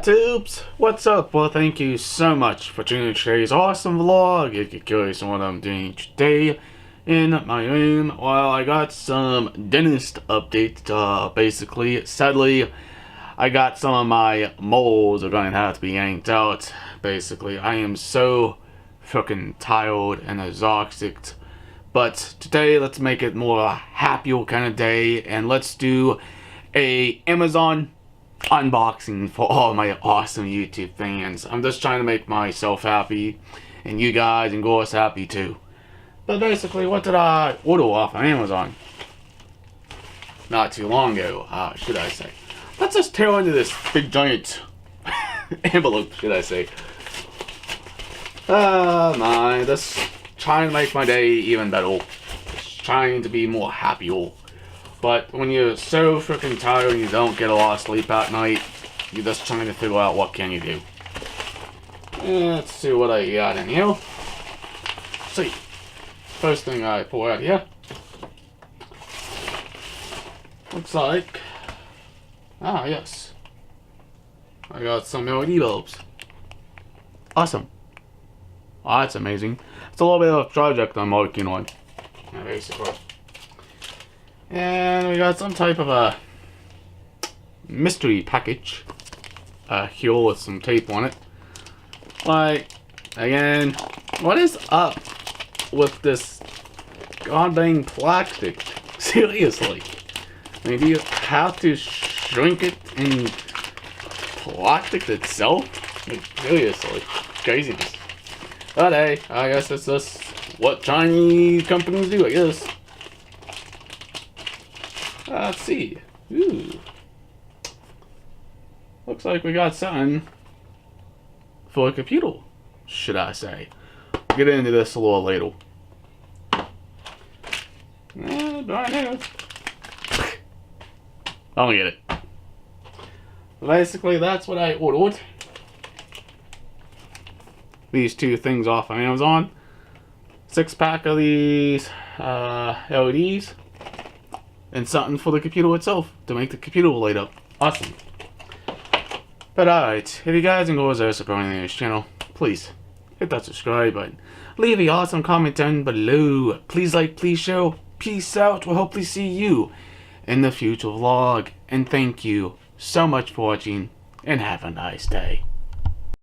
YouTubes, what's up? Well, thank you so much for tuning in today's awesome vlog. If you're curious on what I'm doing today in my room, well, I got some dentist updates. Basically, sadly, I got some of my moles are going to have to be yanked out. Basically, I am so fucking tired and exhausted. But today, let's make it more a happier kind of day, and let's do a Amazon unboxing for all my awesome YouTube fans. I'm just trying to make myself happy, and you guys and girls happy too. But basically, what did I order off on Amazon? Not too long ago, should I say. Let's just tear into this big giant envelope, should I say. Just trying to make my day even better. Just trying to be more happier. But when you're so freaking tired and you don't get a lot of sleep at night, you're just trying to figure out what can you do. Let's see what I got in here. Let's see. First thing I pull out here. Looks like... yes. I got some LED bulbs. Awesome. Oh, that's amazing. It's a little bit of a project I'm working on. Basically. And we got some type of a mystery package here with some tape on it. Like, again, what is up with this goddamn plastic? Seriously. I mean, do you have to shrink it in plastic itself? Like, seriously. Craziness. But hey, I guess it's just what Chinese companies do, I guess. Let's see. Ooh. Looks like we got something for a computer, should I say. Get into this a little later. Right here. I'll get it. Basically, that's what I ordered. These two things off on Amazon. 6-pack of these LEDs. And something for the computer itself to make the computer light up. Awesome. But alright, if you guys and girls are supporting this channel, please hit that subscribe button. Leave an awesome comment down below. Please like, please share. Peace out. We'll hopefully see you in the future vlog. And thank you so much for watching, and have a nice day.